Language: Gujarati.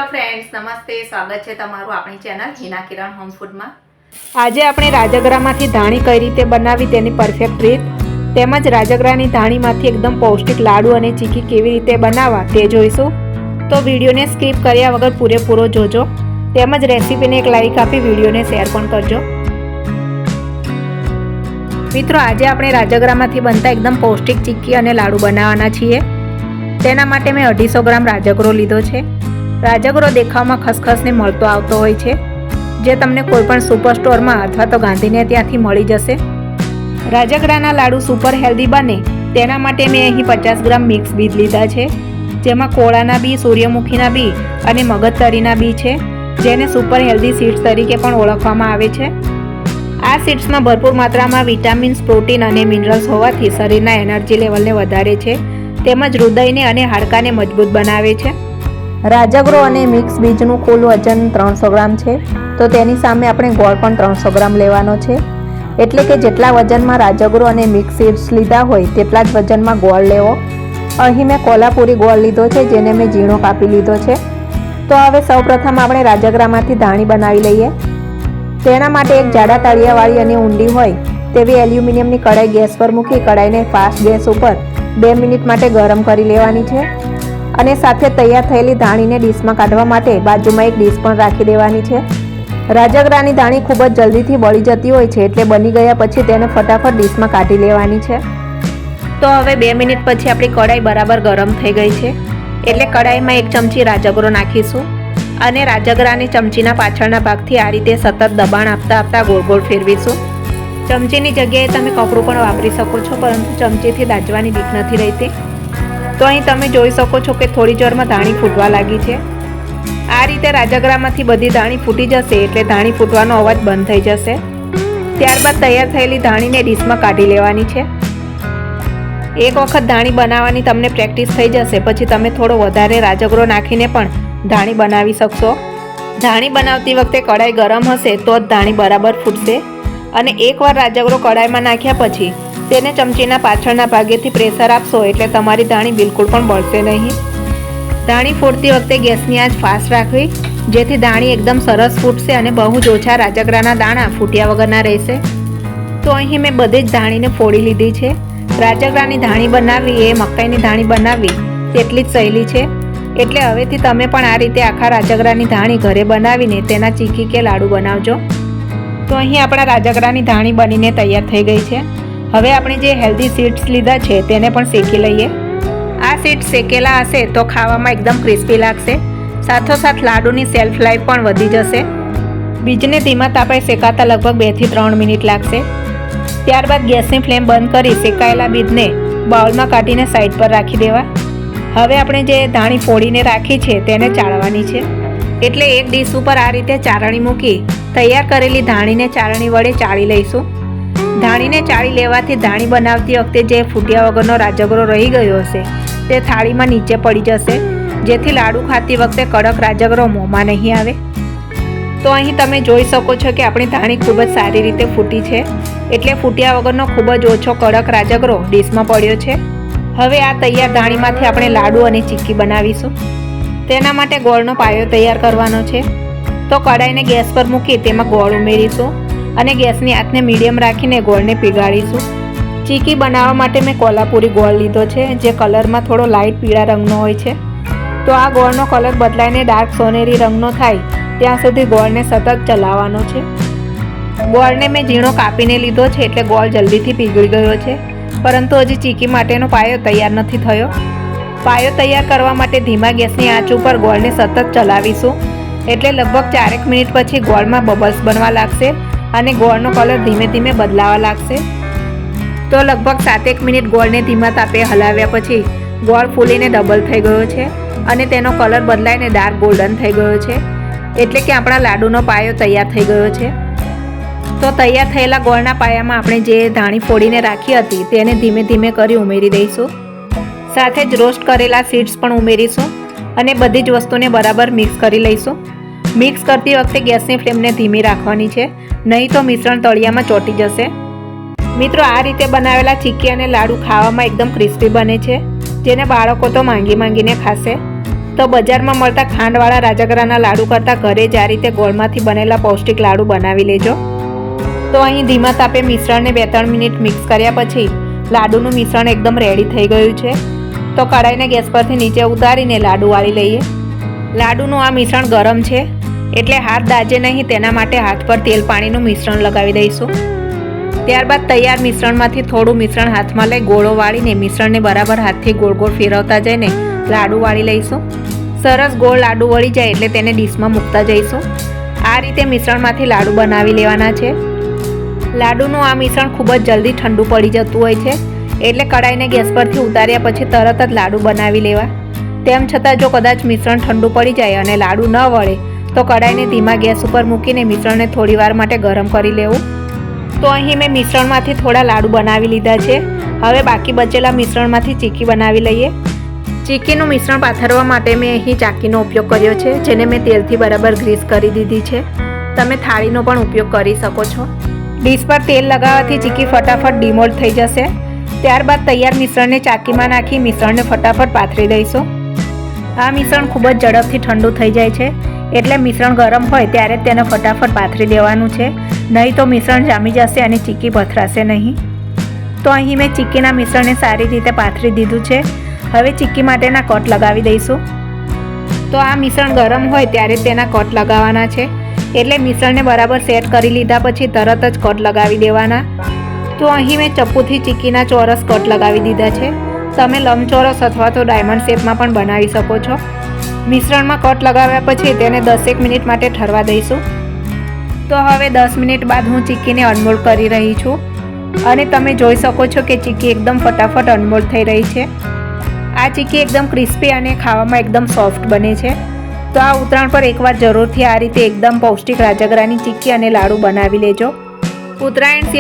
હેલો ફ્રેન્ડ્સ, નમસ્તે. સ્વાગત છે તમારું આપણી ચેનલ હિના કિરણ હોમ ફૂડમાં. આજે આપણે રાજગરામાંથી ધાણી કઈ રીતે બનાવી તેની પરફેક્ટ રીત તેમજ રાજગરાની ધાણીમાંથી એકદમ પૌષ્ટિક લાડુ અને ચીકી કેવી રીતે બનાવવા તે જોઈશું. તો વિડીયોને સ્કીપ કર્યા વગર પૂરેપૂરો જોજો. તેમજ રેસીપીને એક લાઈક આપી વિડીયોને શેર પણ કરજો. મિત્રો, આજે આપણે રાજગરામાંથી બનતા એકદમ પૌષ્ટિક ચીકી અને લાડુ બનાવવાના છીએ. તેના માટે મેં 250 ગ્રામ રાજગરો લીધો છે. રાજગરો દેખાવમાં ખસખસને મળતો આવતો હોય છે, જે તમને કોઈપણ સુપર સ્ટોરમાં અથવા તો ગાંધીને ત્યાંથી મળી જશે. રાજગરાના લાડુ સુપર હેલ્ધી બને તેના માટે મેં અહીં 50 ગ્રામ મિક્સ બીજ લીધા છે, જેમાં કોળાના બી, સૂર્યમુખીના બી અને મગજતરીના બી છે, જેને સુપર હેલ્ધી સીડ્સ તરીકે પણ ઓળખવામાં આવે છે. આ સીડ્સમાં ભરપૂર માત્રામાં વિટામિન્સ, પ્રોટીન અને મિનરલ્સ હોવાથી શરીરના એનર્જી લેવલને વધારે છે, તેમજ હૃદયને અને હાડકાને મજબૂત બનાવે છે. રાજગરો અને મિક્સ બીજનું કુલ વજન 300 ગ્રામ છે, તો તેની સામે આપણે ગોળ પણ 300 ગ્રામ લેવાનો છે. એટલે કે જેટલા વજનમાં રાજગરો અને મિક્સ સીડ્સ લીધા હોય તેટલા જ વજનમાં ગોળ લેવો. અહીં મેં કોલ્હાપુરી ગોળ લીધો છે, જેને મેં ઝીણો કાપી લીધો છે. તો હવે સૌપ્રથમ આપણે રાજગરામાંથી ધાણી બનાવી લઈએ. તેના માટે એક જાડા તળિયાવાળી અને ઊંડી હોય તેવી એલ્યુમિનિયમની કડાઈ ગેસ પર મૂકી કડાઈને ફાસ્ટ ગેસ ઉપર 2 મિનિટ માટે ગરમ કરી લેવાની છે. અને સાથે તૈયાર થયેલી ધાણીને ડીશમાં કાઢવા માટે બાજુમાં એક ડીશ પણ રાખી દેવાની છે. રાજગરાની ધાણી ખૂબ જ જલ્દીથી બળી જતી હોય છે, એટલે બની ગયા પછી તેને ફટાફટ ડીશમાં કાઢી લેવાની છે. તો હવે 2 મિનિટ પછી આપણી કડાઈ બરાબર ગરમ થઈ ગઈ છે, એટલે કડાઈમાં 1 ચમચી રાજગરો નાખીશું અને રાજગરાની ચમચીના પાછળના ભાગથી આ રીતે સતત દબાણ આપતા આપતા ગોળ ગોળ ફેરવીશું. ચમચીની જગ્યાએ તમે કપડું પણ વાપરી શકો છો, પરંતુ ચમચીથી દાજવાની બીક નથી રહેતી. તો અહીં તમે જોઈ શકો છો કે થોડી જોરમાં ધાણી ફૂટવા લાગી છે. આ રીતે રાજગરામાંથી બધી ધાણી ફૂટી જશે એટલે ધાણી ફૂટવાનો અવાજ બંધ થઈ જશે. ત્યારબાદ તૈયાર થયેલી ધાણીને ડીશમાં કાઢી લેવાની છે. એક વખત ધાણી બનાવવાની તમને પ્રેક્ટિસ થઈ જશે પછી તમે થોડો વધારે રાજગરો નાખીને પણ ધાણી બનાવી શકશો. ધાણી બનાવતી વખતે કડાઈ ગરમ હશે તો જ ધાણી બરાબર ફૂટશે. અને એકવાર રાજગરો કડાઈમાં નાખ્યા પછી તેને ચમચીના પાછળના ભાગેથી પ્રેશર આપશો એટલે તમારી ધાણી બિલકુલ પણ બળશે નહીં. ધાણી ફૂટતી વખતે ગેસની આંચ ફાસ્ટ રાખવી, જેથી ધાણી એકદમ સરસ ફૂટશે અને બહુ જ ઓછા રાજગરાના દાણા ફૂટ્યા વગરના રહેશે. તો અહીં મેં બધી જ ધાણીને ફોડી લીધી છે. રાજગરાની ધાણી બનાવવી એ મકાઈની ધાણી બનાવવી તેટલી જ સહેલી છે. એટલે હવેથી તમે પણ આ રીતે આખા રાજગરાની ધાણી ઘરે બનાવીને તેના ચીકી કે લાડુ બનાવજો. તો અહીં આપણા રાજગરાની ધાણી બનીને તૈયાર થઈ ગઈ છે. હવે આપણે જે હેલ્ધી સીડ્સ લીધા છે તેને પણ શેકી લઈએ. આ સીડ્સ શેકેલા હશે તો ખાવામાં એકદમ ક્રિસ્પી લાગશે. સાથોસાથ લાડુની સેલ્ફ લાઈફ પણ વધી જશે. બીજને ધીમા તાપે શેકાતા લગભગ 2 થી 3 મિનિટ લાગશે. ત્યારબાદ ગેસની ફ્લેમ બંધ કરી શેકાયેલા બીજને બાઉલમાં કાઢીને સાઈડ પર રાખી દેવા. હવે આપણે જે ધાણી ફોડીને રાખી છે તેને ચાળવાની છે. એટલે એક ડીશ ઉપર આ રીતે ચાળણી મૂકી તૈયાર કરેલી ધાણીને ચાળણી વડે ચાળી લઈશું. ધાણીને ચાળી લેવાથી ધાણી બનાવતી વખતે જે ફૂટ્યા વગરનો રાજગરો રહી ગયો હશે તે થાળીમાં નીચે પડી જશે, જેથી લાડુ ખાતી વખતે કડક રાજગરો મોંમાં નહીં આવે. તો અહીં તમે જોઈ શકો છો કે આપણી ધાણી ખૂબ જ સારી રીતે ફૂટી છે, એટલે ફૂટ્યા વગરનો ખૂબ જ ઓછો કડક રાજગરો ડીશમાં પડ્યો છે. હવે આ તૈયાર ધાણીમાંથી આપણે લાડુ અને ચીક્કી બનાવીશું. તેના માટે ગોળનો પાયો તૈયાર કરવાનો છે. તો કડાઈને ગેસ પર મૂકી તેમાં ગોળ ઉમેરીશું અને ગેસની આંચને મીડિયમ રાખીને ગોળને પીગાળીશું. ચીકી બનાવવા માટે મેં કોલ્હાપુરી ગોળ લીધો છે, જે કલરમાં થોડો લાઇટ પીળા રંગનો હોય છે. તો આ ગોળનો કલર બદલાઈને ડાર્ક સોનેરી રંગનો થાય ત્યાં સુધી ગોળને સતત ચલાવવાનો છે. ગોળને મેં ઝીણો કાપીને લીધો છે, એટલે ગોળ જલ્દીથી પીગળી ગયો છે, પરંતુ હજી ચીકી માટેનો પાયો તૈયાર નથી થયો. પાયો તૈયાર કરવા માટે ધીમા ગેસની આંચ ઉપર ગોળને સતત ચલાવીશું, એટલે લગભગ 4 મિનિટ પછી ગોળમાં બબલ્સ બનવા લાગશે અને ગોળનો કલર ધીમે ધીમે બદલાવા લાગશે. તો લગભગ 7 મિનિટ ગોળને ધીમા તાપે હલાવ્યા પછી ગોળ ફૂલીને ડબલ થઈ ગયો છે અને તેનો કલર બદલાઈને ડાર્ક ગોલ્ડન થઈ ગયો છે, એટલે કે આપણા લાડુનો પાયો તૈયાર થઈ ગયો છે. તો તૈયાર થયેલા ગોળના પાયામાં આપણે જે ધાણી ફોડીને રાખી હતી તેને ધીમે ધીમે કરી ઉમેરી દઈશું. સાથે જ રોસ્ટ કરેલા સીડ્સ પણ ઉમેરીશું અને બધી જ વસ્તુને બરાબર મિક્સ કરી લઈશું. મિક્સ કરતી વખતે ગેસની ફ્લેમને ધીમી રાખવાની છે, નહીં તો મિશ્રણ તળિયામાં ચોંટી જશે. મિત્રો, આ રીતે બનાવેલા ચીકી અને લાડુ ખાવામાં એકદમ ક્રિસ્પી બને છે, જેને બાળકો તો માંગીને ખાશે. તો બજારમાં મળતા ખાંડવાળા રાજગરાના લાડુ કરતાં ઘરે જ આ રીતે ગોળમાંથી બનેલા પૌષ્ટિક લાડુ બનાવી લેજો. તો અહીં ધીમા તાપે મિશ્રણને 2-3 મિનિટ મિક્સ કર્યા પછી લાડુનું મિશ્રણ એકદમ રેડી થઈ ગયું છે. તો કઢાઈને ગેસ પરથી નીચે ઉતારીને લાડુ વાળી લઈએ. લાડુનું આ મિશ્રણ ગરમ છે એટલે હાથ દાજે નહીં, તેના માટે હાથ પર તેલ પાણીનું મિશ્રણ લગાવી દઈશું. ત્યારબાદ તૈયાર મિશ્રણમાંથી થોડું મિશ્રણ હાથમાં લઈ ગોળો વાળીને મિશ્રણને બરાબર હાથથી ગોળ ગોળ ફેરવતા જઈને લાડુ વાળી લઈશું. સરસ ગોળ લાડુ વળી જાય એટલે તેને ડીશમાં મૂકતા જઈશું. આ રીતે મિશ્રણમાંથી લાડુ બનાવી લેવાના છે. લાડુનું આ મિશ્રણ ખૂબ જ જલ્દી ઠંડુ પડી જતું હોય છે એટલે કઢાઈને ગેસ પરથી ઉતાર્યા પછી તરત જ લાડુ બનાવી લેવા. તેમ છતાં જો કદાચ મિશ્રણ ઠંડુ પડી જાય અને લાડુ ન વળે તો કઢાઈને ધીમા ગેસ ઉપર મૂકીને મિશ્રણને થોડી વાર માટે ગરમ કરી લેવું. તો અહીં મેં મિશ્રણમાંથી થોડા લાડુ બનાવી લીધા છે. હવે બાકી બચેલા મિશ્રણમાંથી ચીકી બનાવી લઈએ. ચીકીનું મિશ્રણ પાથરવા માટે મેં અહીં ચાકીનો ઉપયોગ કર્યો છે, જેને મેં તેલથી બરાબર ગ્રીસ કરી દીધી છે. તમે થાળીનો પણ ઉપયોગ કરી શકો છો. ડીશ પર તેલ લગાવવાથી ચીકી ફટાફટ ડિમોલ્ડ થઈ જશે. ત્યારબાદ તૈયાર મિશ્રણને ચાકીમાં નાખી મિશ્રણને ફટાફટ પાથરી દઈશું. આ મિશ્રણ ખૂબ જ ઝડપથી ઠંડુ થઈ જાય છે એટલે મિશ્રણ ગરમ હોય ત્યારે જ તેને ફટાફટ પાથરી દેવાનું છે, નહીં તો મિશ્રણ જામી જશે અને ચીકી પથરાશે નહીં. તો અહીં મેં ચીકીના મિશ્રણને સારી રીતે પાથરી દીધું છે. હવે ચીકી માટેના કટ લગાવી દઈશું. તો આ મિશ્રણ ગરમ હોય ત્યારે તેના કટ લગાવવાના છે એટલે મિશ્રણને બરાબર સેટ કરી લીધા પછી તરત જ કટ લગાવી દેવાના. તો અહીં મેં ચપ્પુથી ચીકીના ચોરસ કટ લગાવી દીધા છે. તમે લંબચોરસ અથવા તો ડાયમંડ શેપમાં પણ બનાવી શકો છો. મિશ્રણમાં કટ લગાવ્યા પછી તેને 10-1 મિનિટ માટે ઠરવા દઈશું. તો હવે 10 મિનિટ બાદ હું ચીકીને અનમોલ્ડ કરી રહી છું અને તમે જોઈ શકો છો કે ચીકી એકદમ ફટાફટ અનમોલ્ડ થઈ રહી છે. આ ચીકી એકદમ ક્રિસ્પી અને ખાવામાં એકદમ સોફ્ટ બને છે. તો આ ઉત્તરાયણ પર એકવાર જરૂરથી આ રીતે એકદમ પૌષ્ટિક રાજગરાની ચીકી અને લાડુ બનાવી લેજો. ઉત્તરાયણ